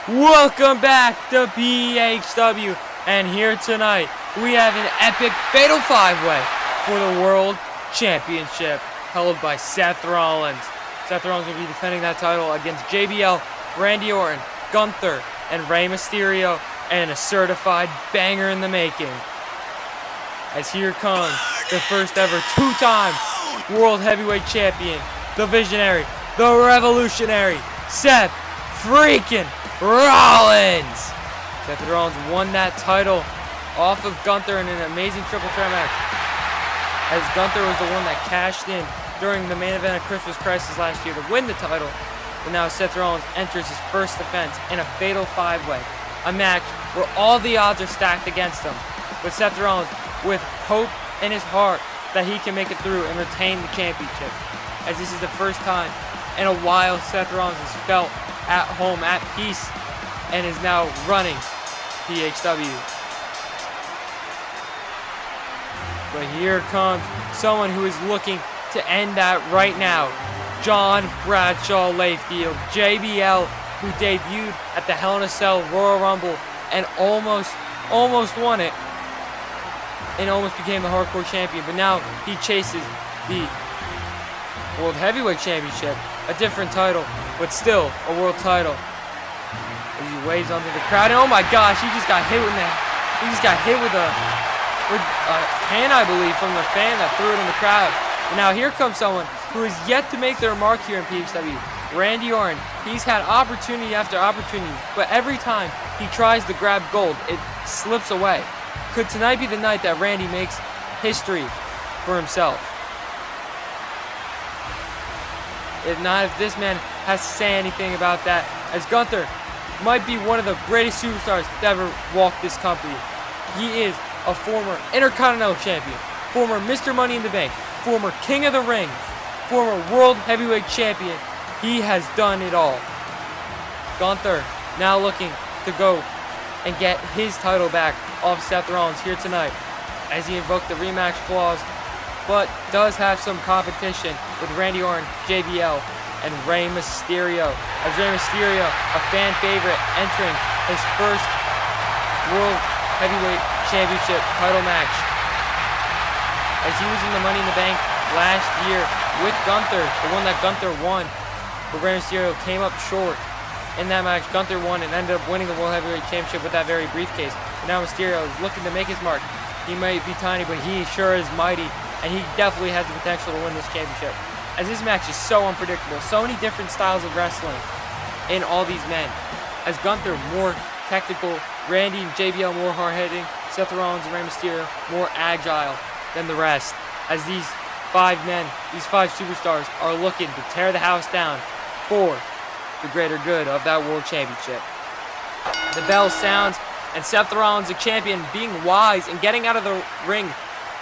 Welcome back to PHW, and here tonight we have an epic fatal five-way for the World Championship held by Seth Rollins. Seth Rollins will be defending that title against JBL, Randy Orton, Gunther, and Rey Mysterio, and a certified banger in the making. As here comes the first ever two-time World Heavyweight Champion, the Visionary, the Revolutionary, Seth freaking Rollins! Seth Rollins won that title off of Gunther in an amazing triple threat match, as Gunther was the one that cashed in during the main event of Christmas Crisis last year to win the title. But now Seth Rollins enters his first defense in a fatal five-way, a match where all the odds are stacked against him, with Seth Rollins with hope in his heart that he can make it through and retain the championship, as this is the first time in a while Seth Rollins has felt at home, at peace, and is now running PHW. But here comes someone who is looking to end that right now. John Bradshaw Layfield, JBL, who debuted at the Hell in a Cell Royal Rumble and almost won it, and almost became the Hardcore Champion. But now he chases the World Heavyweight Championship, a different title, but still a world title. As he waves onto the crowd, and oh my gosh, he just got hit with a can, I believe, from the fan that threw it in the crowd. And now here comes someone who is yet to make their mark here in PHW, Randy Orton. He's had opportunity after opportunity, but every time he tries to grab gold, it slips away. Could tonight be the night that Randy makes history for himself? If not, if this man has to say anything about that, as Gunther might be one of the greatest superstars to ever walk this company. He is a former Intercontinental Champion, former Mr. Money in the Bank, former King of the Ring, former World Heavyweight Champion. He has done it all. Gunther now looking to go and get his title back off Seth Rollins here tonight, as he invoked the rematch clause, but does have some competition with Randy Orton, JBL, and Rey Mysterio. As Rey Mysterio, a fan favorite, entering his first World Heavyweight Championship title match, as he was in the Money in the Bank last year with Gunther, the one that Gunther won, but Rey Mysterio came up short. In that match, Gunther won and ended up winning the World Heavyweight Championship with that very briefcase. And now Mysterio is looking to make his mark. He might be tiny, but he sure is mighty, and he definitely has the potential to win this championship. As this match is so unpredictable, so many different styles of wrestling in all these men. As Gunther more technical, Randy and JBL more hard-hitting, Seth Rollins and Rey Mysterio more agile than the rest. As these five men, these five superstars, are looking to tear the house down for the greater good of that World Championship. The bell sounds, and Seth Rollins, the champion, being wise and getting out of the ring.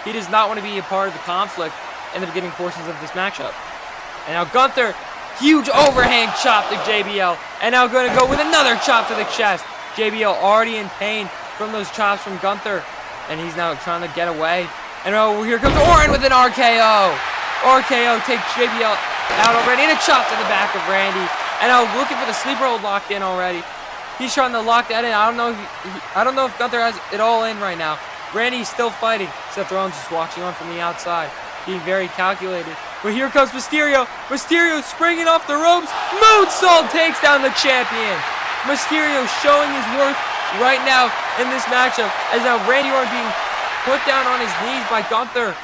He does not want to be a part of the conflict in the beginning portions of this matchup. And now Gunther, huge overhand chop to JBL, and now going to go with another chop to the chest. JBL already in pain from those chops from Gunther, and he's now trying to get away. And oh, here comes Orton with an RKO. RKO takes JBL out already, and a chop to the back of Randy. And now looking for the sleeper hold locked in already. He's trying to lock that in. I don't know if Gunther has it all in right now. Randy's still fighting. Seth Rollins just watching on from the outside, being very calculated. But here comes Mysterio. Mysterio springing off the ropes. Moonsault takes down the champion. Mysterio showing his worth right now in this matchup, as now Randy Orton being put down on his knees by Gunther.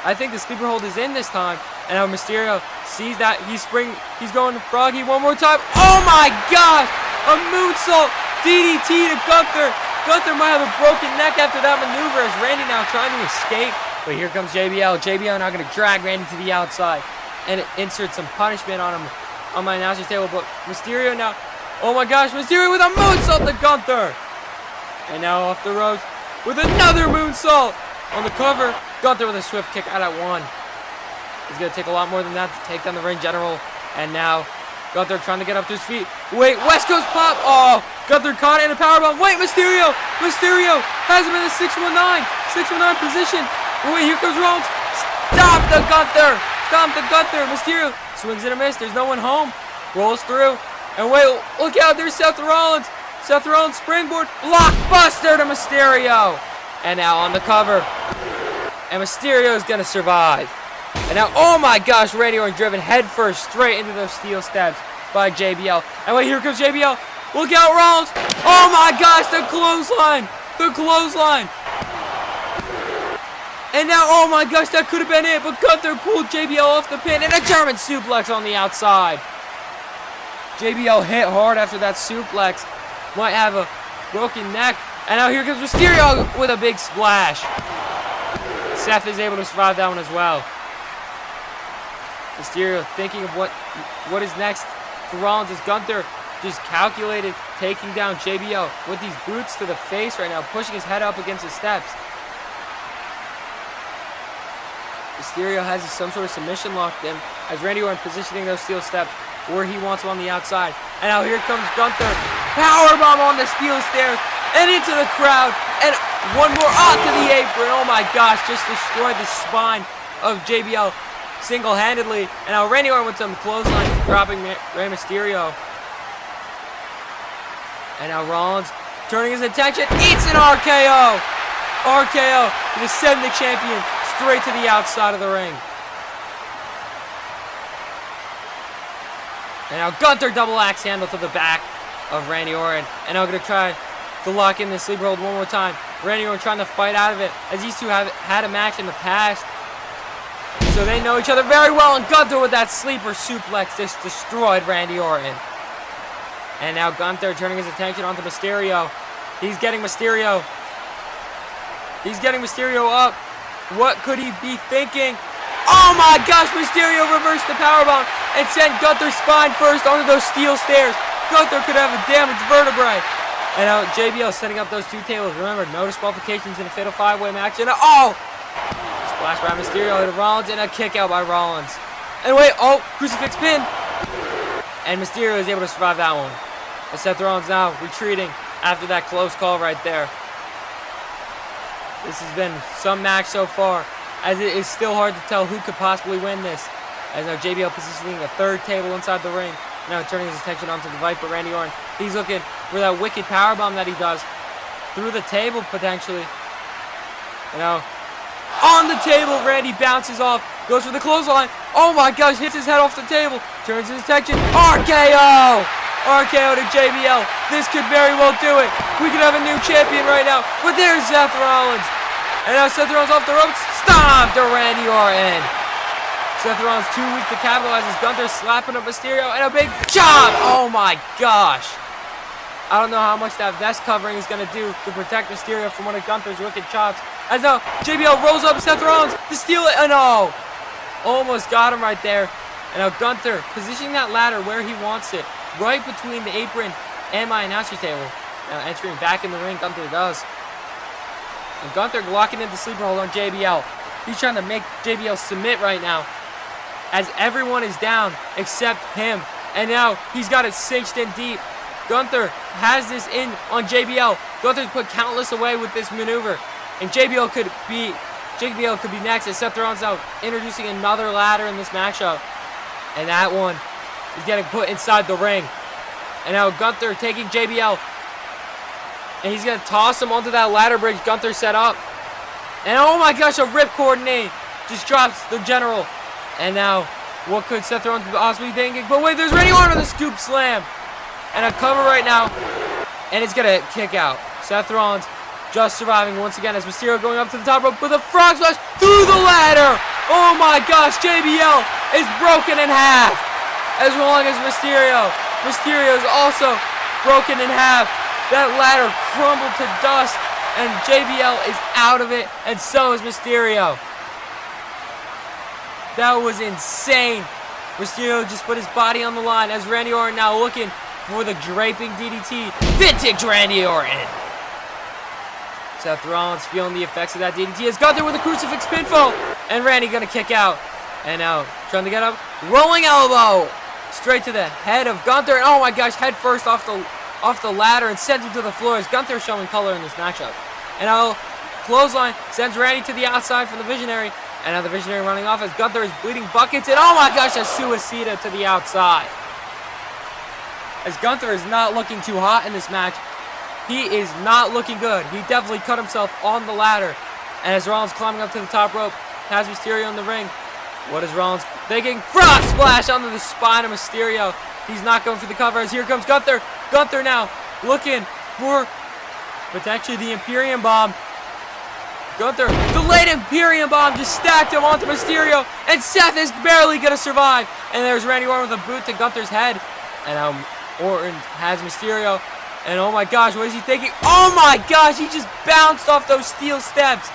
I think the sleeper hold is in this time. And now Mysterio sees that. He's going froggy one more time. Oh my gosh! A moonsault DDT to Gunther. Gunther might have a broken neck after that maneuver, as Randy now trying to escape. But here comes JBL. JBL now going to drag Randy to the outside and insert some punishment on him on my announcer's table. But Mysterio now, oh my gosh, Mysterio with a moonsault to Gunther. And now off the ropes with another moonsault. On the cover, Gunther with a swift kick out at one. It's going to take a lot more than that to take down the ring general. And now Gunther trying to get up to his feet. Wait, West Coast pop. Oh, Gunther caught it in a powerbomb. Wait, Mysterio has him in the 619 position. Wait, here comes Rollins. Stop the Gunther. Mysterio swings and a miss. There's no one home. Rolls through. And wait, look out, there's Seth Rollins. Seth Rollins springboard, blockbuster to Mysterio. And now on the cover. And Mysterio is going to survive. And now, oh my gosh, Randy Orton driven headfirst straight into those steel steps by JBL. And wait, here comes JBL. Look out, Rollins. Oh my gosh, the clothesline. The clothesline. And now, oh my gosh, that could have been it. But Gunther pulled JBL off the pin. And a German suplex on the outside. JBL hit hard after that suplex. Might have a broken neck. And now here comes Mysterio with a big splash. Seth is able to survive that one as well. Mysterio thinking of what is next for Rollins as Gunther just calculated, taking down JBL with these boots to the face right now, pushing his head up against the steps. Mysterio has some sort of submission locked in as Randy Orton positioning those steel steps where he wants him on the outside. And now here comes Gunther. Powerbomb on the steel stairs and into the crowd. And one more onto the apron. Oh my gosh, just destroyed the spine of JBL single-handedly. And now Randy Orton with some clotheslines, dropping Rey Mysterio. And now Rollins turning his attention, eats an RKO. RKO to send the champion straight to the outside of the ring. And now Gunther double axe handle to the back of Randy Orton. And now going to try to lock in the sleeper hold one more time. Randy Orton trying to fight out of it as these two have had a match in the past. So they know each other very well. And Gunther with that sleeper suplex just destroyed Randy Orton. And now Gunther turning his attention onto Mysterio. He's getting Mysterio. He's getting Mysterio up. What could he be thinking? Oh my gosh, Mysterio reversed the powerbomb and sent Gunther's spine first onto those steel stairs. Gunther could have a damaged vertebrae. And now JBL setting up those two tables. Remember, no disqualifications in a fatal five-way match. And splash by Mysterio to Rollins and a kick out by Rollins. And wait, crucifix pin. And Mysterio is able to survive that one. And Seth Rollins now retreating after that close call right there. This has been some match so far, as it is still hard to tell who could possibly win this. As now JBL positioning a third table inside the ring. Now turning his attention onto the Viper, Randy Orton. He's looking for that wicked powerbomb that he does through the table potentially. You know, on the table, Randy bounces off, goes for the clothesline. Oh my gosh, hits his head off the table. Turns his attention. RKO! RKO to JBL. This could very well do it. We could have a new champion right now. But there's Seth Rollins. And now Seth Rollins off the ropes. Stomp to Randy Orton. Seth Rollins too weak to capitalize as Gunther slapping up Mysterio. And a big chop. Oh my gosh. I don't know how much that vest covering is going to do to protect Mysterio from one of Gunther's wicked chops. As now JBL rolls up Seth Rollins to steal it. And no. Almost got him right there. And now Gunther positioning that ladder where he wants it. Right between the apron and my announcer table. Now entering back in the ring, Gunther does. And Gunther locking in the sleeper hold on JBL. He's trying to make JBL submit right now, as everyone is down except him. And now he's got it cinched in deep. Gunther has this in on JBL. Gunther's put countless away with this maneuver. And JBL could be next as Seth Rollins now introducing another ladder in this matchup. And that one is getting put inside the ring. And now Gunther taking JBL. And he's going to toss him onto that ladder bridge Gunther set up. And oh my gosh, a ripcord knee. Just drops the general. And now, what could Seth Rollins possibly be thinking? But wait, there's Randy Orton with a scoop slam. And a cover right now. And it's going to kick out. Seth Rollins just surviving once again as Mysterio going up to the top rope with a frog splash through the ladder. Oh my gosh, JBL is broken in half. As long as Mysterio is also broken in half. That ladder crumbled to dust, and JBL is out of it, and so is Mysterio. That was insane. Mysterio just put his body on the line as Randy Orton now looking for the draping DDT. Vintage Randy Orton. Seth Rollins feeling the effects of that DDT as Gunther with a crucifix pinfall, and Randy gonna kick out. And now trying to get up, rolling elbow straight to the head of Gunther, and oh my gosh, head first off the ladder and sends him to the floor as Gunther showing color in this matchup. And now clothesline sends Randy to the outside from the Visionary, and now the Visionary running off as Gunther is bleeding buckets, and oh my gosh, a suicida to the outside. as Gunther is not looking too hot in this match. He is not looking good. He definitely cut himself on the ladder. And as Rollins climbing up to the top rope, has Mysterio in the ring. What is Rollins thinking? Frog splash onto the spine of Mysterio. He's not going for the cover as here comes Gunther. Gunther now looking for potentially the Imperium Bomb. Gunther, delayed Imperium Bomb, just stacked him onto Mysterio. And Seth is barely going to survive. And there's Randy Orton with a boot to Gunther's head. And now Orton has Mysterio. And oh my gosh, what is he thinking? Oh my gosh, he just bounced off those steel steps.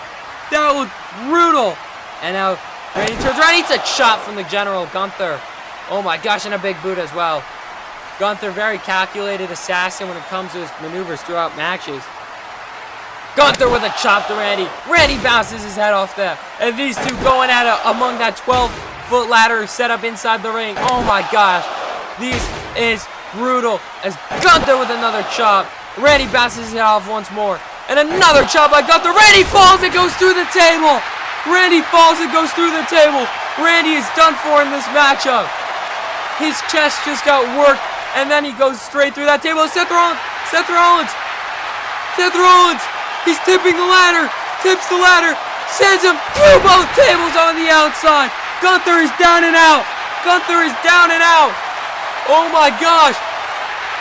That looked brutal. And now Randy turns around, eats a chop from the General Gunther. Oh my gosh, and a big boot as well. Gunther, very calculated assassin when it comes to his maneuvers throughout matches. Gunther with a chop to Randy. Randy bounces his head off there. And these two going at it among that 12-foot ladder set up inside the ring. Oh my gosh. This is brutal. As Gunther with another chop. Randy bounces his head off once more. And another chop by Gunther. Randy falls and goes through the table. Randy falls and goes through the table. Randy is done for in this matchup. His chest just got worked. And then he goes straight through that table. Seth Rollins. Seth Rollins. Seth Rollins. He's tipping the ladder. Tips the ladder. Sends him through both tables on the outside. Gunther is down and out. Gunther is down and out. Oh my gosh.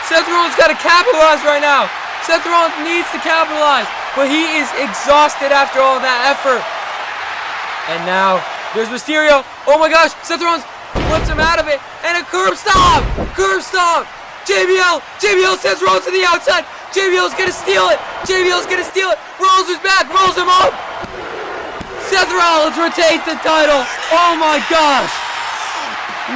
Seth Rollins got to capitalize right now. Seth Rollins needs to capitalize. But he is exhausted after all that effort. And now, there's Mysterio. Oh my gosh. Seth Rollins flips him out of it. And a curb stomp. Curb stomp. JBL. JBL sends Rollins to the outside. JBL's gonna steal it. JBL's gonna steal it. Rollins is back. Rolls him up. Seth Rollins retains the title. Oh my gosh.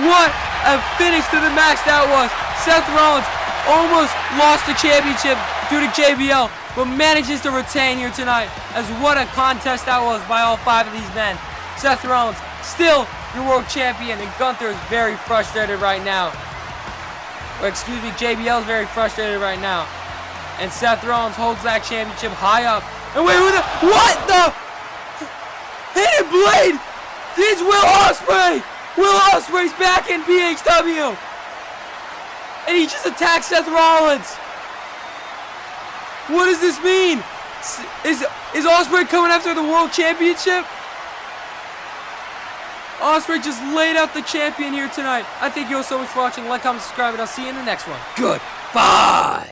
What a finish to the match that was. Seth Rollins almost lost the championship due to JBL, but manages to retain here tonight. As what a contest that was by all 5 of these men. Seth Rollins still your world champion, and Gunther is very frustrated right now. Or excuse me, JBL is very frustrated right now. And Seth Rollins holds that championship high up. And wait, what the? Hidden Blade! It's Will Ospreay! Will Ospreay's back in PHW! And he just attacked Seth Rollins! What does this mean? Is Ospreay coming after the World Championship? Ospreay just laid out the champion here tonight. I thank you all so much for watching. Like, comment, subscribe, and I'll see you in the next one. Goodbye!